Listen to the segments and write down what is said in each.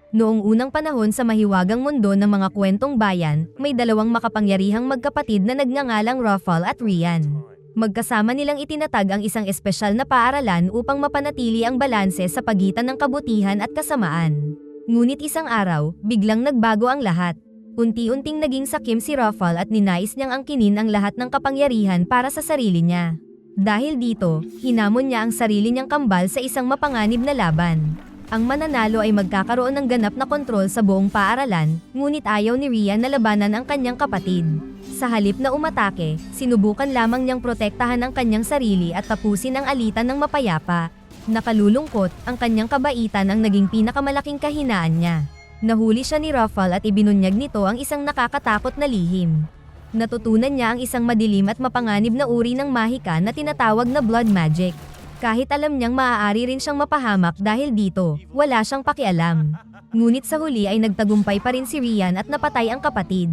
Noong unang panahon sa mahiwagang mundo ng mga kwentong bayan, may dalawang makapangyarihang magkapatid na nagngangalang Ruffle at Rian. Magkasama nilang itinatag ang isang espesyal na paaralan upang mapanatili ang balanse sa pagitan ng kabutihan at kasamaan. Ngunit isang araw, biglang nagbago ang lahat. Unti-unting naging sakim si Ruffle at ninais niyang angkinin ang lahat ng kapangyarihan para sa sarili niya. Dahil dito, hinamon niya ang sarili niyang kambal sa isang mapanganib na laban. Ang mananalo ay magkakaroon ng ganap na kontrol sa buong paaralan, ngunit ayaw ni Rian na labanan ang kanyang kapatid. Sa halip na umatake, sinubukan lamang niyang protektahan ang kanyang sarili at tapusin ang alitan ng mapayapa. Nakalulungkot, ang kanyang kabaitan ang naging pinakamalaking kahinaan niya. Nahuli siya ni Ruffle at ibinunyag nito ang isang nakakatakot na lihim. Natutunan niya ang isang madilim at mapanganib na uri ng mahika na tinatawag na blood magic. Kahit alam niyang maaari rin siyang mapahamak dahil dito, wala siyang pakialam. Ngunit sa huli ay nagtagumpay pa rin si Rian at napatay ang kapatid.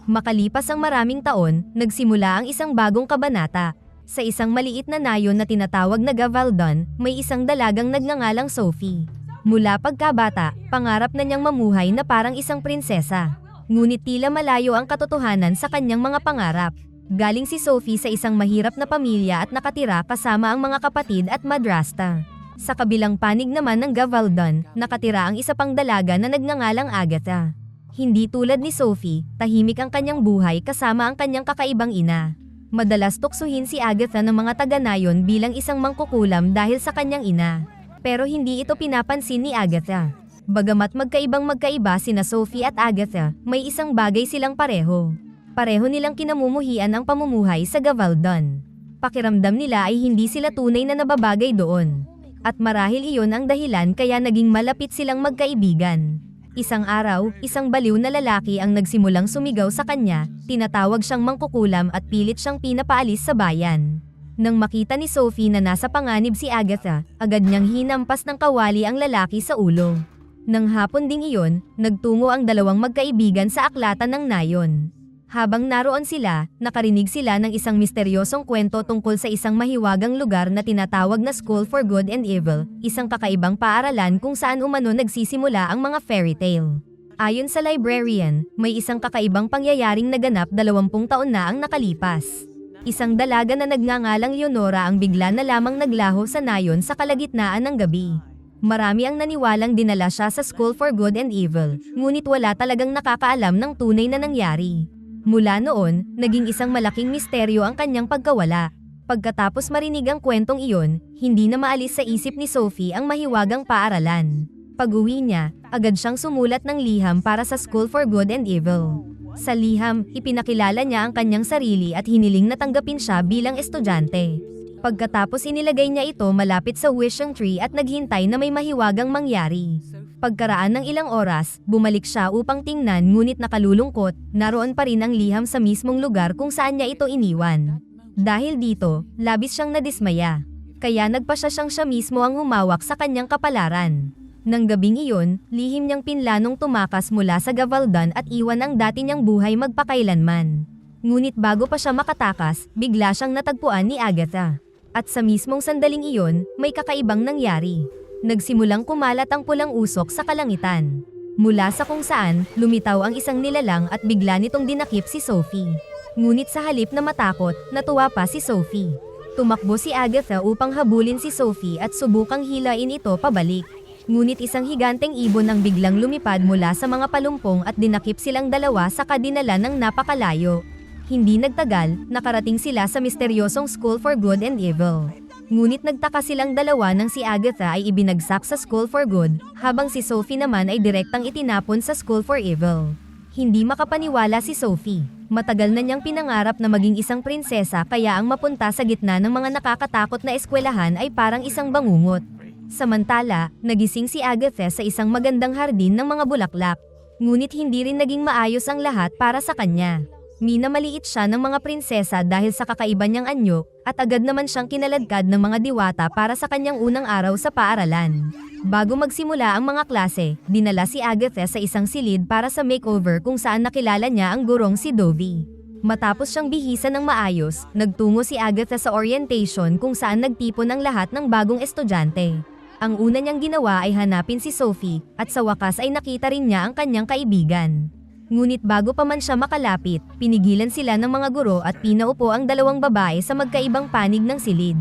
Makalipas ang maraming taon, nagsimula ang isang bagong kabanata. Sa isang maliit na nayon na tinatawag na Gavaldon, may isang dalagang nagngangalang Sophie. Mula pagkabata, pangarap na niyang mamuhay na parang isang prinsesa. Ngunit tila malayo ang katotohanan sa kanyang mga pangarap. Galing si Sophie sa isang mahirap na pamilya at nakatira kasama ang mga kapatid at madrasta. Sa kabilang panig naman ng Gavaldon, nakatira ang isa pang dalaga na nagngangalang Agatha. Hindi tulad ni Sophie, tahimik ang kanyang buhay kasama ang kanyang kakaibang ina. Madalas tuksuhin si Agatha ng mga taga-nayon bilang isang mangkukulam dahil sa kanyang ina. Pero hindi ito pinapansin ni Agatha. Bagamat magkaiba sina Sophie at Agatha, may isang bagay silang pareho. Pareho nilang kinamumuhian ang pamumuhay sa Gavaldon. Pakiramdam nila ay hindi sila tunay na nababagay doon. At marahil iyon ang dahilan kaya naging malapit silang magkaibigan. Isang araw, isang baliw na lalaki ang nagsimulang sumigaw sa kanya, tinatawag siyang mangkukulam at pilit siyang pinapaalis sa bayan. Nang makita ni Sophie na nasa panganib si Agatha, agad niyang hinampas ng kawali ang lalaki sa ulo. Nang hapon ding iyon, nagtungo ang dalawang magkaibigan sa aklatan ng nayon. Habang naroon sila, nakarinig sila ng isang misteryosong kwento tungkol sa isang mahiwagang lugar na tinatawag na School for Good and Evil, isang kakaibang paaralan kung saan umano nagsisimula ang mga fairy tale. Ayon sa librarian, may isang kakaibang pangyayaring naganap 20 taon na ang nakalipas. Isang dalaga na nagngangalang Leonora ang bigla na lamang naglaho sa nayon sa kalagitnaan ng gabi. Marami ang naniwalang dinala siya sa School for Good and Evil, ngunit wala talagang nakakaalam ng tunay na nangyari. Mula noon, naging isang malaking misteryo ang kanyang pagkawala. Pagkatapos marinig ang kwentong iyon, hindi na maalis sa isip ni Sophie ang mahiwagang paaralan. Pag-uwi niya, agad siyang sumulat ng liham para sa School for Good and Evil. Sa liham, ipinakilala niya ang kanyang sarili at hiniling na tanggapin siya bilang estudyante. Pagkatapos inilagay niya ito malapit sa wishing tree at naghintay na may mahiwagang mangyari. Pagkaraan ng ilang oras, bumalik siya upang tingnan ngunit nakalulungkot, naroon pa rin ang liham sa mismong lugar kung saan niya ito iniwan. Dahil dito, labis siyang nadismaya. Kaya nagpasya siyang siya mismo ang humawak sa kanyang kapalaran. Nang gabing iyon, lihim niyang pinlanong tumakas mula sa Gavaldon at iwan ang dati niyang buhay magpakailanman. Ngunit bago pa siya makatakas, bigla siyang natagpuan ni Agatha. At sa mismong sandaling iyon, may kakaibang nangyari. Nagsimulang kumalat ang pulang usok sa kalangitan. Mula sa kung saan, lumitaw ang isang nilalang at bigla nitong dinakip si Sophie. Ngunit sa halip na matakot, natuwa pa si Sophie. Tumakbo si Agatha upang habulin si Sophie at subukang hilain ito pabalik. Ngunit isang higanteng ibon ang biglang lumipad mula sa mga palumpong at dinakip silang dalawa sa kadinala ng napakalayo. Hindi nagtagal, nakarating sila sa misteryosong School for Good and Evil. Ngunit nagtaka silang dalawa nang si Agatha ay ibinagsak sa School for Good, habang si Sophie naman ay direktang itinapon sa School for Evil. Hindi makapaniwala si Sophie. Matagal na niyang pinangarap na maging isang prinsesa kaya ang mapunta sa gitna ng mga nakakatakot na eskwelahan ay parang isang bangungot. Samantala, nagising si Agatha sa isang magandang hardin ng mga bulaklak. Ngunit hindi rin naging maayos ang lahat para sa kanya. Minamaliit siya ng mga prinsesa dahil sa kakaiba niyang anyo, at agad naman siyang kinaladkad ng mga diwata para sa kanyang unang araw sa paaralan. Bago magsimula ang mga klase, dinala si Agatha sa isang silid para sa makeover kung saan nakilala niya ang gurong si Dovie. Matapos siyang bihisan ng maayos, nagtungo si Agatha sa orientation kung saan nagtipon ang lahat ng bagong estudyante. Ang una niyang ginawa ay hanapin si Sophie, at sa wakas ay nakita rin niya ang kanyang kaibigan. Ngunit bago pa man siya makalapit, pinigilan sila ng mga guro at pinaupo ang dalawang babae sa magkaibang panig ng silid.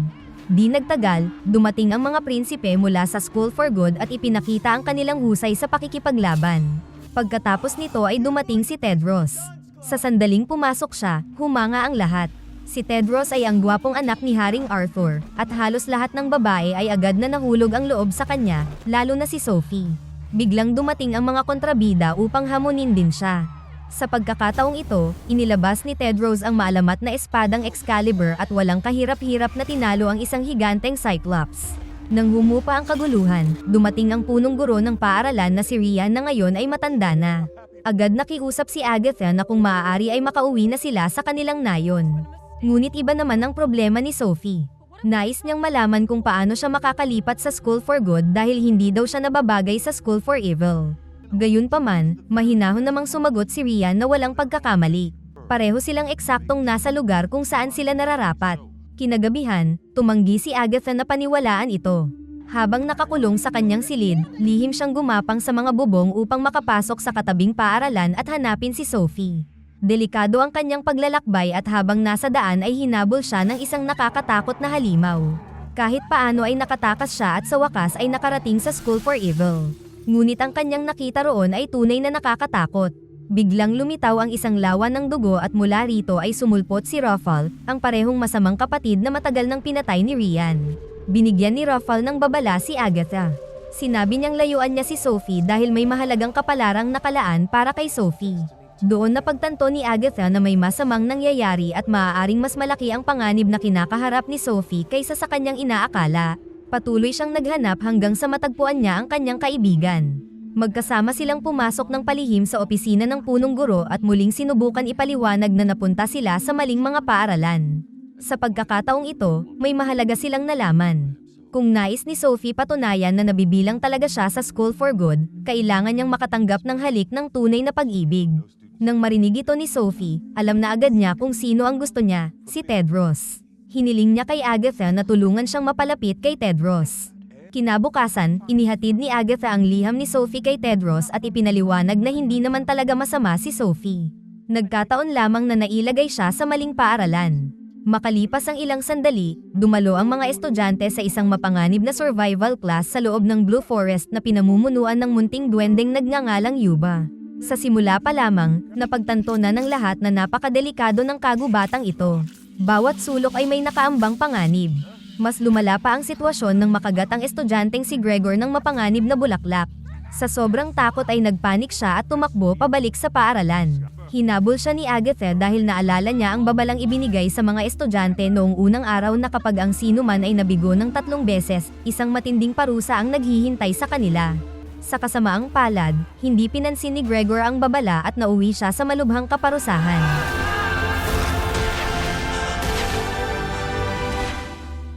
Di nagtagal, dumating ang mga prinsipe mula sa School for Good at ipinakita ang kanilang husay sa pakikipaglaban. Pagkatapos nito ay dumating si Tedros. Sa sandaling pumasok siya, humanga ang lahat. Si Tedros ay ang gwapong anak ni Haring Arthur, at halos lahat ng babae ay agad na nahulog ang loob sa kanya, lalo na si Sophie. Biglang dumating ang mga kontrabida upang hamunin din siya. Sa pagkakataong ito, inilabas ni Tedros ang maalamat na espadang Excalibur at walang kahirap-hirap na tinalo ang isang higanteng Cyclops. Nang humupa ang kaguluhan, dumating ang punong guro ng paaralan na si Rian na ngayon ay matanda na. Agad nakiusap si Agatha na kung maaari ay makauwi na sila sa kanilang nayon. Ngunit iba naman ang problema ni Sophie. Nais niyang malaman kung paano siya makakalipat sa School for Good dahil hindi daw siya nababagay sa School for Evil. Gayunpaman, mahinahon namang sumagot si Rian na walang pagkakamali. Pareho silang eksaktong nasa lugar kung saan sila nararapat. Kinagabihan, tumanggi si Agatha na paniwalaan ito. Habang nakakulong sa kanyang silid, lihim siyang gumapang sa mga bubong upang makapasok sa katabing paaralan at hanapin si Sophie. Delikado ang kanyang paglalakbay at habang nasa daan ay hinabol siya ng isang nakakatakot na halimaw. Kahit paano ay nakatakas siya at sa wakas ay nakarating sa School for Evil. Ngunit ang kanyang nakita roon ay tunay na nakakatakot. Biglang lumitaw ang isang lawan ng dugo at mula rito ay sumulpot si Ruffle, ang parehong masamang kapatid na matagal nang pinatay ni Rian. Binigyan ni Ruffle ng babala si Agatha. Sinabi niyang layuan niya si Sophie dahil may mahalagang kapalarang nakalaan para kay Sophie. Doon napagtanto ni Agatha na may masamang nangyayari at maaaring mas malaki ang panganib na kinakaharap ni Sophie kaysa sa kanyang inaakala. Patuloy siyang naghanap hanggang sa matagpuan niya ang kanyang kaibigan. Magkasama silang pumasok ng palihim sa opisina ng punong guro at muling sinubukan ipaliwanag na napunta sila sa maling mga paaralan. Sa pagkakataong ito, may mahalaga silang nalaman. Kung nais ni Sophie patunayan na nabibilang talaga siya sa School for Good, kailangan niyang makatanggap ng halik ng tunay na pag-ibig. Nang marinig ito ni Sophie, alam na agad niya kung sino ang gusto niya, si Tedros. Hiniling niya kay Agatha na tulungan siyang mapalapit kay Tedros. Kinabukasan, inihatid ni Agatha ang liham ni Sophie kay Tedros at ipinaliwanag na hindi naman talaga masama si Sophie. Nagkataon lamang na nailagay siya sa maling paaralan. Makalipas ang ilang sandali, dumalo ang mga estudyante sa isang mapanganib na survival class sa loob ng Blue Forest na pinamumunuan ng munting duwendeng nagngangalang Yuba. Sa simula pa lamang, napagtanto na ng lahat na napakadelikado ng kagubatang ito. Bawat sulok ay may nakaambang panganib. Mas lumala pa ang sitwasyon nang makagat ang estudyanteng si Gregor ng mapanganib na bulaklak. Sa sobrang takot ay nagpanik siya at tumakbo pabalik sa paaralan. Hinabol siya ni Agatha dahil naalala niya ang babalang ibinigay sa mga estudyante noong unang araw na kapag ang sino man ay nabigo ng 3 beses, isang matinding parusa ang naghihintay sa kanila. Sa kasamaang palad, hindi pinansin ni Gregor ang babala at nauwi siya sa malubhang kaparusahan.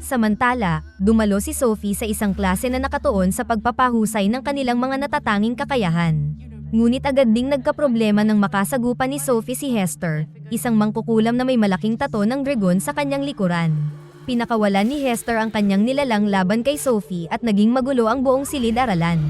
Samantala, dumalo si Sophie sa isang klase na nakatuon sa pagpapahusay ng kanilang mga natatanging kakayahan. Ngunit agad ding nagkaproblema nang makasagupan ni Sophie si Hester, isang mangkukulam na may malaking tato ng dragon sa kanyang likuran. Pinakawalan ni Hester ang kanyang nilalang laban kay Sophie at naging magulo ang buong silid-aralan.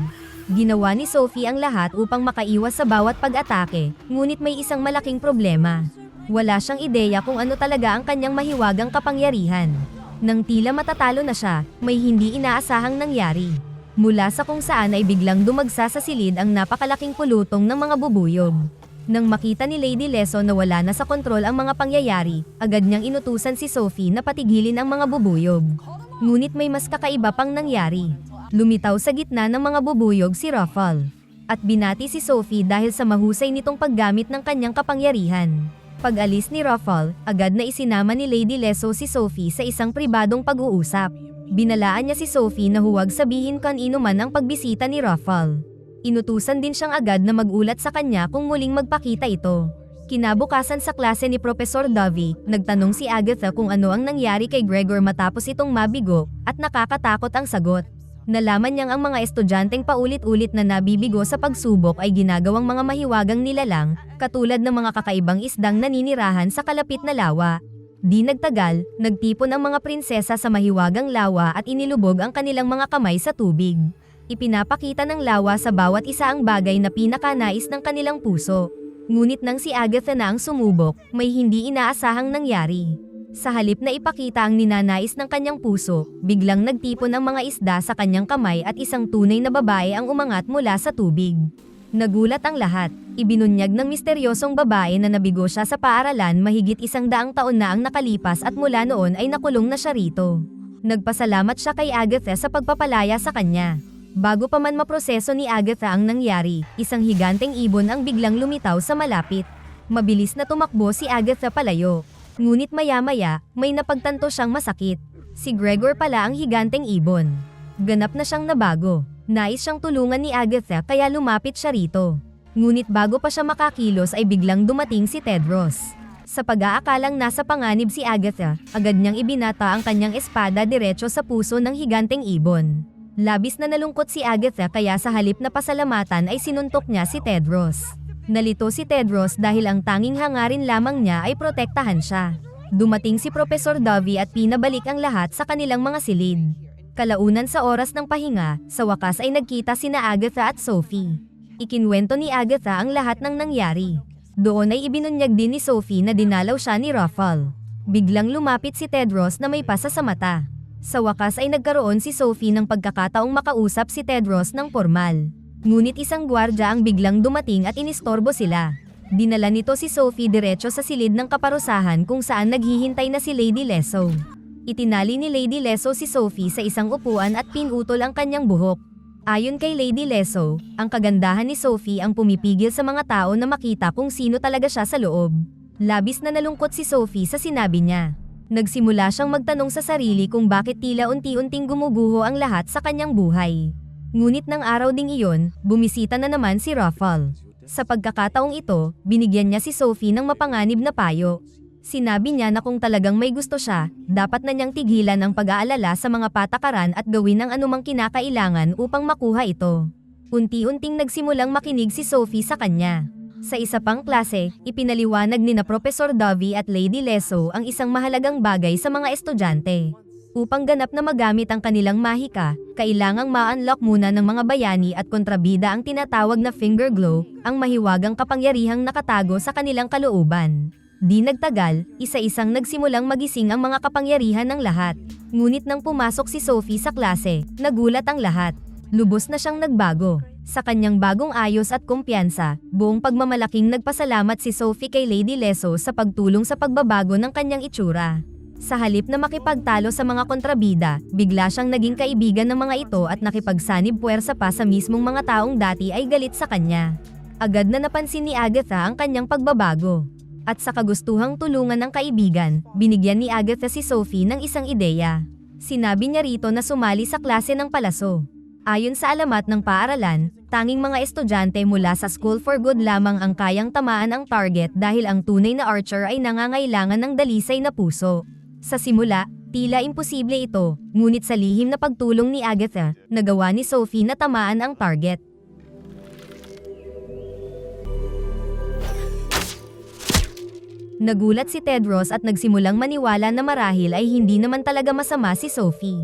Ginawa ni Sophie ang lahat upang makaiwas sa bawat pag-atake, ngunit may isang malaking problema. Wala siyang ideya kung ano talaga ang kanyang mahiwagang kapangyarihan. Nang tila matatalo na siya, may hindi inaasahang nangyari. Mula sa kung saan ay biglang dumagsa sa silid ang napakalaking pulutong ng mga bubuyog. Nang makita ni Lady Leso na wala na sa kontrol ang mga pangyayari, agad niyang inutusan si Sophie na patigilin ang mga bubuyog. Ngunit may mas kakaiba pang nangyari. Lumitaw sa gitna ng mga bubuyog si Ruffle. At binati si Sophie dahil sa mahusay nitong paggamit ng kanyang kapangyarihan. Pag-alis ni Ruffle, agad na isinama ni Lady Leso si Sophie sa isang pribadong pag-uusap. Binalaan niya si Sophie na huwag sabihin kanino man ang pagbisita ni Ruffle. Inutusan din siyang agad na magulat sa kanya kung muling magpakita ito. Kinabukasan sa klase ni Professor Dovey, nagtanong si Agatha kung ano ang nangyari kay Gregor matapos itong mabigo, at nakakatakot ang sagot. Nalaman niyang ang mga estudyanteng paulit-ulit na nabibigo sa pagsubok ay ginagawang mga mahiwagang nilalang, katulad ng mga kakaibang isdang naninirahan sa kalapit na lawa. Di nagtagal, nagtipon ang mga prinsesa sa mahiwagang lawa at inilubog ang kanilang mga kamay sa tubig. Ipinapakita ng lawa sa bawat isa ang bagay na pinakanais ng kanilang puso. Ngunit nang si Agatha na ang sumubok, may hindi inaasahang nangyari. Sa halip na ipakita ang ninanais ng kanyang puso, biglang nagtipon ang mga isda sa kanyang kamay at isang tunay na babae ang umangat mula sa tubig. Nagulat ang lahat. Ibinunyag ng misteryosong babae na nabigo siya sa paaralan mahigit 100 taon na ang nakalipas at mula noon ay nakulong na siya rito. Nagpasalamat siya kay Agatha sa pagpapalaya sa kanya. Bago pa man maproseso ni Agatha ang nangyari, isang higanteng ibon ang biglang lumitaw sa malapit. Mabilis na tumakbo si Agatha palayo. Ngunit maya-maya, may napagtanto siyang masakit. Si Gregor pala ang higanteng ibon. Ganap na siyang nabago. Nais siyang tulungan ni Agatha kaya lumapit siya rito. Ngunit bago pa siya makakilos ay biglang dumating si Tedros. Sa pag-aakalang nasa panganib si Agatha, agad niyang ibinata ang kanyang espada diretso sa puso ng higanteng ibon. Labis na nalungkot si Agatha kaya sa halip na pasalamatan ay sinuntok niya si Tedros. Nalito si Tedros dahil ang tanging hangarin lamang niya ay protektahan siya. Dumating si Professor Dovey at pinabalik ang lahat sa kanilang mga silid. Kalaunan sa oras ng pahinga, sa wakas ay nagkita sina Agatha at Sophie. Ikinwento ni Agatha ang lahat ng nangyari. Doon ay ibinunyag din ni Sophie na dinalaw siya ni Ruffle. Biglang lumapit si Tedros na may pasa sa mata. Sa wakas ay nagkaroon si Sophie ng pagkakataong makausap si Tedros ng formal. Ngunit isang gwardya ang biglang dumating at inistorbo sila. Dinala nito si Sophie diretso sa silid ng kaparusahan kung saan naghihintay na si Lady Leso. Itinali ni Lady Leso si Sophie sa isang upuan at pinutol ang kanyang buhok. Ayon kay Lady Leso, ang kagandahan ni Sophie ang pumipigil sa mga tao na makita kung sino talaga siya sa loob. Labis na nalungkot si Sophie sa sinabi niya. Nagsimula siyang magtanong sa sarili kung bakit tila unti-unting gumuguho ang lahat sa kanyang buhay. Ngunit ng araw ding iyon, bumisita na naman si Ruffle. Sa pagkakataong ito, binigyan niya si Sophie ng mapanganib na payo. Sinabi niya na kung talagang may gusto siya, dapat na niyang tigilan ang pag-aalala sa mga patakaran at gawin ang anumang kinakailangan upang makuha ito. Unti-unting nagsimulang makinig si Sophie sa kanya. Sa isa pang klase, ipinaliwanag ni na Professor Dovey at Lady Leso ang isang mahalagang bagay sa mga estudyante. Upang ganap na magamit ang kanilang mahika, kailangang ma-unlock muna ng mga bayani at kontrabida ang tinatawag na finger glow, ang mahiwagang kapangyarihang nakatago sa kanilang kalooban. Di nagtagal, isa-isang nagsimulang magising ang mga kapangyarihan ng lahat. Ngunit nang pumasok si Sophie sa klase, nagulat ang lahat. Lubos na siyang nagbago. Sa kanyang bagong ayos at kumpiyansa, buong pagmamalaking nagpasalamat si Sophie kay Lady Leso sa pagtulong sa pagbabago ng kanyang itsura. Sa halip na makipagtalo sa mga kontrabida, bigla siyang naging kaibigan ng mga ito at nakipagsanib puwersa pa sa mismong mga taong dati ay galit sa kanya. Agad na napansin ni Agatha ang kanyang pagbabago. At sa kagustuhang tulungan ng kaibigan, binigyan ni Agatha si Sophie ng isang ideya. Sinabi niya rito na sumali sa klase ng palaso. Ayon sa alamat ng paaralan, tanging mga estudyante mula sa School for Good lamang ang kayang tamaan ang target dahil ang tunay na archer ay nangangailangan ng dalisay na puso. Sa simula, tila imposible ito, ngunit sa lihim na pagtulong ni Agatha, nagawa ni Sophie na tamaan ang target. Nagulat si Tedros at nagsimulang maniwala na marahil ay hindi naman talaga masama si Sophie.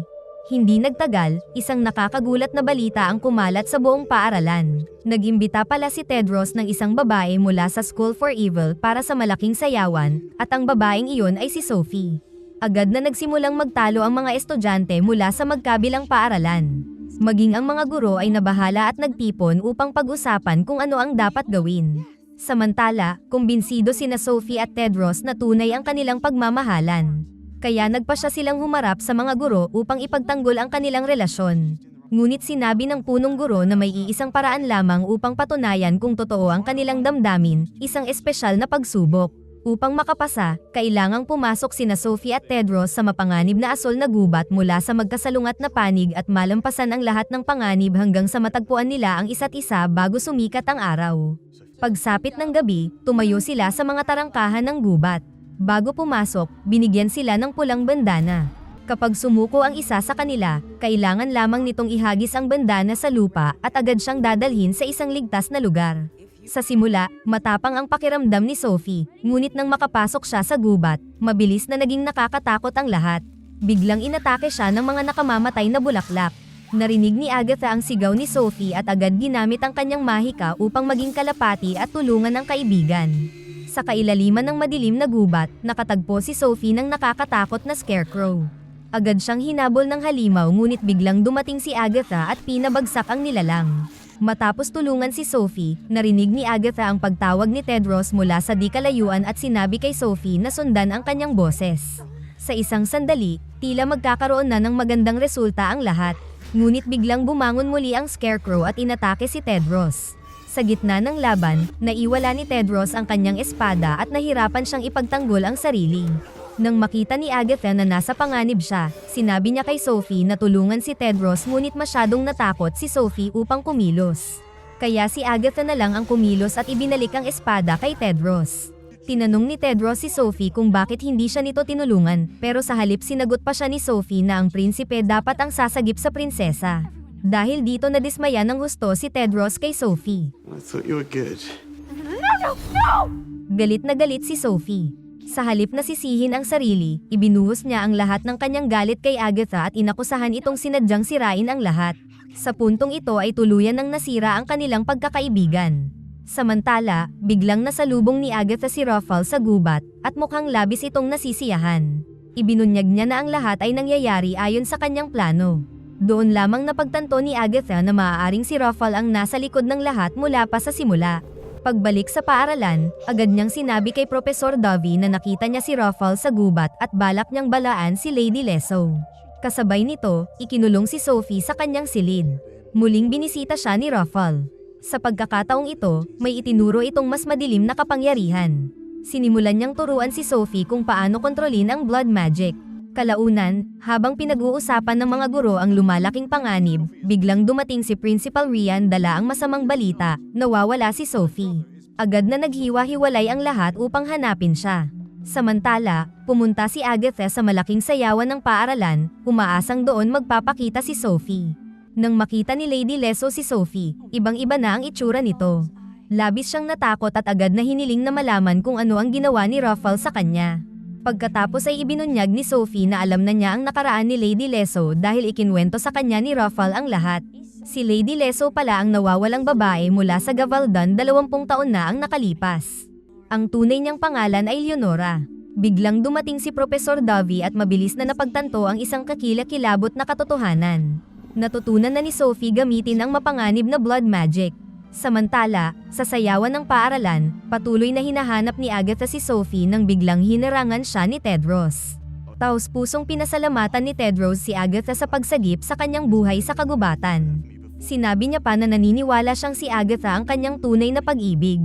Hindi nagtagal, isang nakakagulat na balita ang kumalat sa buong paaralan. Nag-imbita pala si Tedros ng isang babae mula sa School for Evil para sa malaking sayawan, at ang babaeng iyon ay si Sophie. Agad na nagsimulang magtalo ang mga estudyante mula sa magkabilang paaralan. Maging ang mga guro ay nabahala at nagtipon upang pag-usapan kung ano ang dapat gawin. Samantala, kumbinsido sina Sophie at Tedros na tunay ang kanilang pagmamahalan. Kaya nagpasya silang humarap sa mga guro upang ipagtanggol ang kanilang relasyon. Ngunit sinabi ng punong guro na may iisang paraan lamang upang patunayan kung totoo ang kanilang damdamin, isang espesyal na pagsubok. Upang makapasa, kailangang pumasok sina Sophie at Tedros sa mapanganib na asol na gubat mula sa magkasalungat na panig at malampasan ang lahat ng panganib hanggang sa matagpuan nila ang isa't isa bago sumikat ang araw. Pagsapit ng gabi, tumayo sila sa mga tarangkahan ng gubat. Bago pumasok, binigyan sila ng pulang bandana. Kapag sumuko ang isa sa kanila, kailangan lamang nitong ihagis ang bandana sa lupa at agad siyang dadalhin sa isang ligtas na lugar. Sa simula, matapang ang pakiramdam ni Sophie, ngunit nang makapasok siya sa gubat, mabilis na naging nakakatakot ang lahat. Biglang inatake siya ng mga nakamamatay na bulaklak. Narinig ni Agatha ang sigaw ni Sophie at agad ginamit ang kanyang mahika upang maging kalapati at tulungan ang kaibigan. Sa kailaliman ng madilim na gubat, nakatagpo si Sophie ng nakakatakot na scarecrow. Agad siyang hinabol ng halimaw ngunit biglang dumating si Agatha at pinabagsak ang nilalang. Matapos tulungan si Sophie, narinig ni Agatha ang pagtawag ni Tedros mula sa di kalayuan at sinabi kay Sophie na sundan ang kanyang boses. Sa isang sandali, tila magkakaroon na ng magandang resulta ang lahat. Ngunit biglang bumangon muli ang Scarecrow at inatake si Tedros. Sa gitna ng laban, naiwala ni Tedros ang kanyang espada at nahirapan siyang ipagtanggol ang sarili. Nang makita ni Agatha na nasa panganib siya, sinabi niya kay Sophie na tulungan si Tedros ngunit masyadong natakot si Sophie upang kumilos. Kaya si Agatha na lang ang kumilos at ibinalik ang espada kay Tedros. Tinanong ni Tedros si Sophie kung bakit hindi siya nito tinulungan, pero sa halip sinagot pa siya ni Sophie na ang prinsipe dapat ang sasagip sa prinsesa. Dahil dito nadismaya ng husto si Tedros kay Sophie. I thought you were good. Galit na galit si Sophie. Sa halip na sisihin ang sarili, ibinuhos niya ang lahat ng kanyang galit kay Agatha at inakusahan itong sinadyang sirain ang lahat. Sa puntong ito ay tuluyan ng nasira ang kanilang pagkakaibigan. Samantala, biglang nasalubong ni Agatha si Ruffle sa gubat, at mukhang labis itong nasisiyahan. Ibinunyag niya na ang lahat ay nangyayari ayon sa kanyang plano. Doon lamang napagtanto ni Agatha na maaaring si Ruffle ang nasa likod ng lahat mula pa sa simula. Pagbalik sa paaralan, agad niyang sinabi kay Professor Dovey na nakita niya si Ruffle sa gubat at balak niyang balaan si Lady Leso. Kasabay nito, ikinulong si Sophie sa kanyang silid. Muling binisita siya ni Ruffle. Sa pagkakataong ito, may itinuro itong mas madilim na kapangyarihan. Sinimulan niyang turuan si Sophie kung paano kontrolin ang blood magic. Kalaunan, habang pinag-uusapan ng mga guro ang lumalaking panganib, biglang dumating si Principal Rian dala ang masamang balita, nawawala si Sophie. Agad na naghiwa-hiwalay ang lahat upang hanapin siya. Samantala, pumunta si Agatha sa malaking sayawan ng paaralan, umaasang doon magpapakita si Sophie. Nang makita ni Lady Leso si Sophie, ibang-iba na ang itsura nito. Labis siyang natakot at agad na hiniling na malaman kung ano ang ginawa ni Ruffle sa kanya. Pagkatapos ay ibinunyag ni Sophie na alam na niya ang nakaraan ni Lady Leso dahil ikinwento sa kanya ni Ruffle ang lahat. Si Lady Leso pala ang nawawalang babae mula sa Gavaldon 20 taon na ang nakalipas. Ang tunay niyang pangalan ay Leonora. Biglang dumating si Professor Dovey at mabilis na napagtanto ang isang kakilakilabot na katotohanan. Natutunan na ni Sophie gamitin ang mapanganib na blood magic. Samantala, sa sayawan ng paaralan, patuloy na hinahanap ni Agatha si Sophie nang biglang hinarangan siya ni Tedros. Taos-pusong pinasalamatan ni Tedros si Agatha sa pagsagip sa kanyang buhay sa kagubatan. Sinabi niya pa na naniniwala siyang si Agatha ang kanyang tunay na pag-ibig.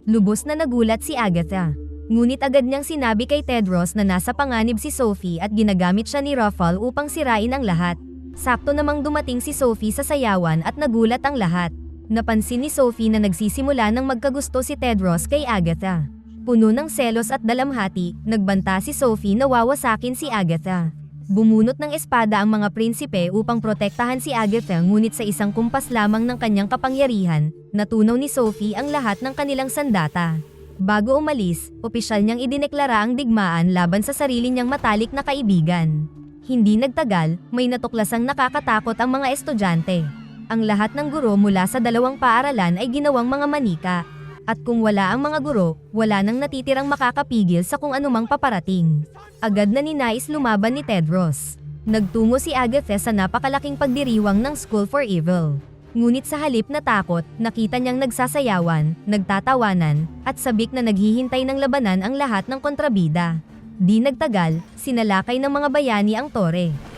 Lubos na nagulat si Agatha. Ngunit agad niyang sinabi kay Tedros na nasa panganib si Sophie at ginagamit siya ni Ruffle upang sirain ang lahat. Sakto namang dumating si Sophie sa sayawan at nagulat ang lahat. Napansin ni Sophie na nagsisimula ng magkagusto si Tedros kay Agatha. Puno ng selos at dalamhati, nagbanta si Sophie na wawasakin si Agatha. Bumunot ng espada ang mga prinsipe upang protektahan si Agatha ngunit sa isang kumpas lamang ng kanyang kapangyarihan, natunaw ni Sophie ang lahat ng kanilang sandata. Bago umalis, opisyal niyang idineklara ang digmaan laban sa sarili niyang matalik na kaibigan. Hindi nagtagal, may natuklasang nakakatakot ang mga estudyante. Ang lahat ng guro mula sa dalawang paaralan ay ginawang mga manika. At kung wala ang mga guro, wala nang natitirang makakapigil sa kung anumang paparating. Agad na ninais lumaban ni Tedros. Nagtungo si Agatha sa napakalaking pagdiriwang ng School for Evil. Ngunit sa halip na takot, nakita niyang nagsasayawan, nagtatawanan, at sabik na naghihintay ng labanan ang lahat ng kontrabida. Di nagtagal, sinalakay ng mga bayani ang tore.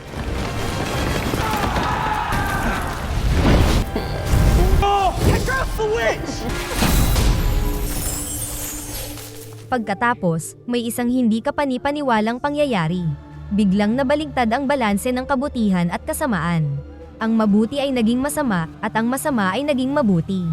Pagkatapos, may isang hindi kapani-paniwalang pangyayari. Biglang nabaligtad ang balanse ng kabutihan at kasamaan. Ang mabuti ay naging masama, at ang masama ay naging mabuti.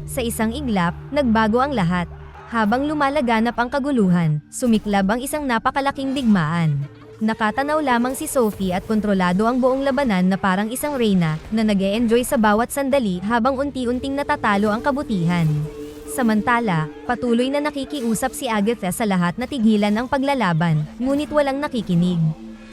Sa isang iglap, nagbago ang lahat. Habang lumalaganap ang kaguluhan, sumiklab ang isang napakalaking digmaan. Nakatanaw lamang si Sophie at kontrolado ang buong labanan na parang isang reyna na nag-e-enjoy sa bawat sandali habang unti-unting natatalo ang kabutihan. Samantala, patuloy na nakikiusap si Agatha sa lahat na tigilan ang paglalaban, ngunit walang nakikinig.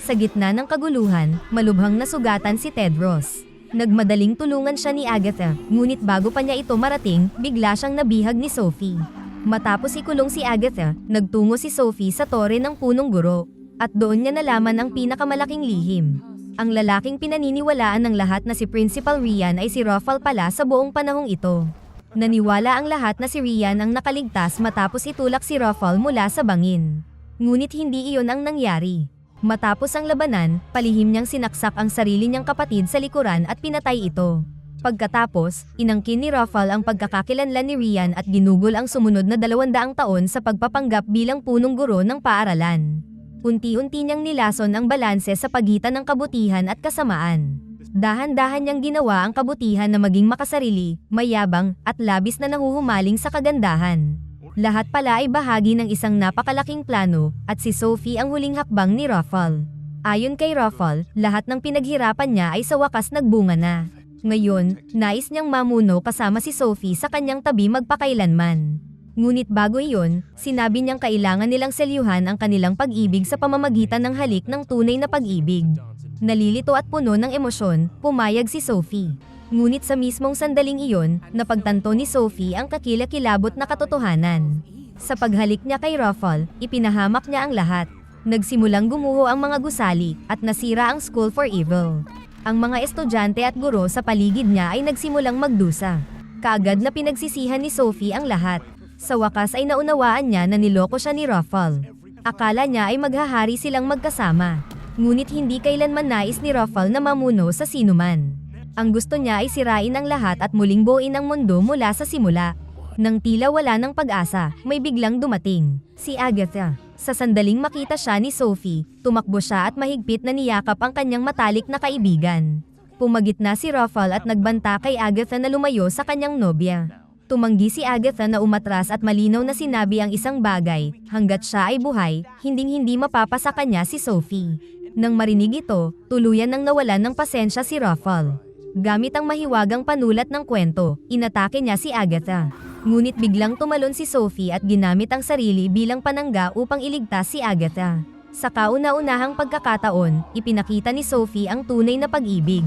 Sa gitna ng kaguluhan, malubhang nasugatan si Tedros. Nagmadaling tulungan siya ni Agatha, ngunit bago pa niya ito marating, bigla siyang nabihag ni Sophie. Matapos ikulong si Agatha, nagtungo si Sophie sa tore ng punong guro. At doon niya nalaman ang pinakamalaking lihim. Ang lalaking pinaniniwalaan ng lahat na si Principal Rian ay si Ruffle pala sa buong panahong ito. Naniwala ang lahat na si Rian ang nakaligtas matapos itulak si Ruffle mula sa bangin. Ngunit hindi iyon ang nangyari. Matapos ang labanan, palihim niyang sinaksak ang sarili niyang kapatid sa likuran at pinatay ito. Pagkatapos, inangkin ni Ruffle ang pagkakakilanlan ni Rian at ginugol ang sumunod na 200 taon sa pagpapanggap bilang punong guro ng paaralan. Unti-unti niyang nilason ang balanse sa pagitan ng kabutihan at kasamaan. Dahan-dahan niyang ginawa ang kabutihan na maging makasarili, mayabang, at labis na nahuhumaling sa kagandahan. Lahat pala ay bahagi ng isang napakalaking plano, at si Sophie ang huling hakbang ni Ruffle. Ayon kay Ruffle, lahat ng pinaghirapan niya ay sa wakas nagbunga na. Ngayon, nais niyang mamuno kasama si Sophie sa kanyang tabi magpakailanman. Ngunit bago iyon, sinabi niyang kailangan nilang selyuhan ang kanilang pag-ibig sa pamamagitan ng halik ng tunay na pag-ibig. Nalilito at puno ng emosyon, pumayag si Sophie. Ngunit sa mismong sandaling iyon, napagtanto ni Sophie ang kakilakilabot na katotohanan. Sa paghalik niya kay Ruffle, ipinahamak niya ang lahat. Nagsimulang gumuho ang mga gusali, at nasira ang School for Evil. Ang mga estudyante at guro sa paligid niya ay nagsimulang magdusa. Kaagad na pinagsisihan ni Sophie ang lahat. Sa wakas ay naunawaan niya na niloko siya ni Ruffle. Akala niya ay maghahari silang magkasama. Ngunit hindi kailanman nais ni Ruffle na mamuno sa sinuman. Ang gusto niya ay sirain ang lahat at muling buuin ang mundo mula sa simula. Nang tila wala ng pag-asa, may biglang dumating. Si Agatha. Sa sandaling makita siya ni Sophie, tumakbo siya at mahigpit na niyakap ang kanyang matalik na kaibigan. Pumagit na si Ruffle at nagbanta kay Agatha na lumayo sa kanyang nobya. Tumanggi si Agatha na umatras at malinaw na sinabi ang isang bagay, hanggat siya ay buhay, hinding-hindi mapapasa kanya si Sophie. Nang marinig ito, tuluyan nang nawalan ng pasensya si Ruffle. Gamit ang mahiwagang panulat ng kwento, inatake niya si Agatha. Ngunit biglang tumalon si Sophie at ginamit ang sarili bilang panangga upang iligtas si Agatha. Sa kauna-unahang pagkakataon, ipinakita ni Sophie ang tunay na pag-ibig.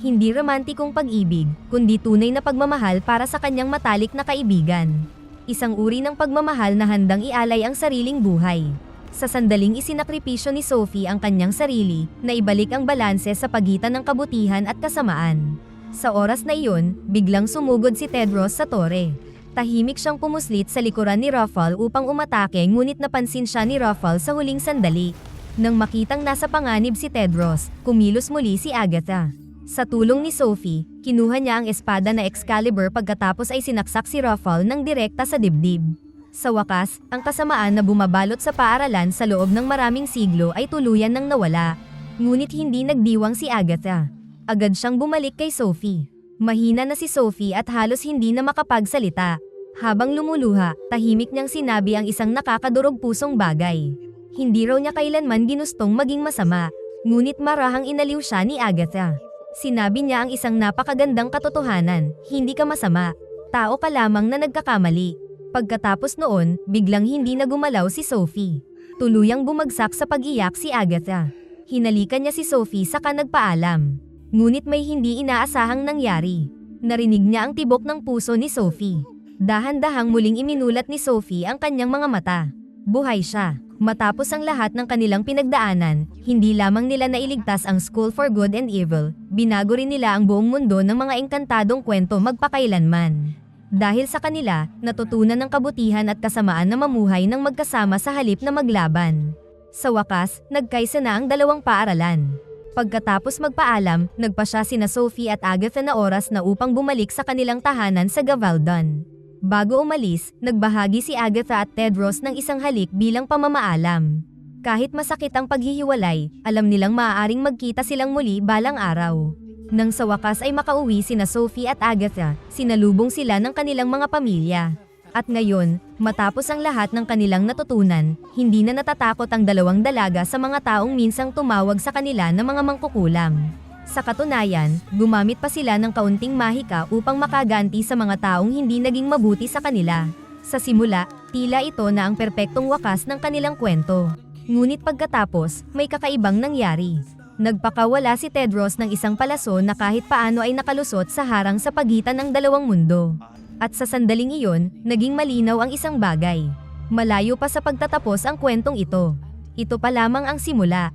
Hindi romantikong pag-ibig, kundi tunay na pagmamahal para sa kanyang matalik na kaibigan. Isang uri ng pagmamahal na handang ialay ang sariling buhay. Sa sandaling isinakripisyo ni Sophie ang kanyang sarili, na ibalik ang balanse sa pagitan ng kabutihan at kasamaan. Sa oras na iyon, biglang sumugod si Tedros sa tore. Tahimik siyang pumuslit sa likuran ni Ruffle upang umatake ngunit napansin siya ni Ruffle sa huling sandali. Nang makitang nasa panganib si Tedros, kumilos muli si Agatha. Sa tulong ni Sophie, kinuha niya ang espada na Excalibur pagkatapos ay sinaksak si Ruffle ng direkta sa dibdib. Sa wakas, ang kasamaan na bumabalot sa paaralan sa loob ng maraming siglo ay tuluyan nang nawala. Ngunit hindi nagdiwang si Agatha. Agad siyang bumalik kay Sophie. Mahina na si Sophie at halos hindi na makapagsalita. Habang lumuluha, tahimik niyang sinabi ang isang nakakadurog pusong bagay. Hindi raw niya kailanman ginustong maging masama, ngunit marahang inaliw siya ni Agatha. Sinabi niya ang isang napakagandang katotohanan, hindi ka masama. Tao ka lamang na nagkakamali. Pagkatapos noon, biglang hindi na gumalaw si Sophie. Tuluyang bumagsak sa pag-iyak si Agatha. Hinalikan niya si Sophie saka nagpaalam. Ngunit may hindi inaasahang nangyari. Narinig niya ang tibok ng puso ni Sophie. Dahan-dahang muling iminulat ni Sophie ang kanyang mga mata. Buhay siya. Matapos ang lahat ng kanilang pinagdaanan, hindi lamang nila nailigtas ang School for Good and Evil, binago rin nila ang buong mundo ng mga engkantadong kwento magpakailanman. Dahil sa kanila, natutunan ng kabutihan at kasamaan na mamuhay ng magkasama sa halip na maglaban. Sa wakas, nagkaisa na ang dalawang paaralan. Pagkatapos magpaalam, nagpa siya sina Sophie at Agatha na oras na upang bumalik sa kanilang tahanan sa Gavaldon. Bago umalis, nagbahagi si Agatha at Tedros ng isang halik bilang pamamaalam. Kahit masakit ang paghihiwalay, alam nilang maaaring magkita silang muli balang araw. Nang sa wakas ay makauwi sina Sophie at Agatha, sinalubong sila ng kanilang mga pamilya. At ngayon, matapos ang lahat ng kanilang natutunan, hindi na natatakot ang dalawang dalaga sa mga taong minsang tumawag sa kanila na mga mangkukulam. Sa katunayan, gumamit pa sila ng kaunting mahika upang makaganti sa mga taong hindi naging mabuti sa kanila. Sa simula, tila ito na ang perpektong wakas ng kanilang kwento. Ngunit pagkatapos, may kakaibang nangyari. Nagpakawala si Tedros ng isang palaso na kahit paano ay nakalusot sa harang sa pagitan ng dalawang mundo. At sa sandaling iyon, naging malinaw ang isang bagay. Malayo pa sa pagtatapos ang kwentong ito. Ito pa lamang ang simula.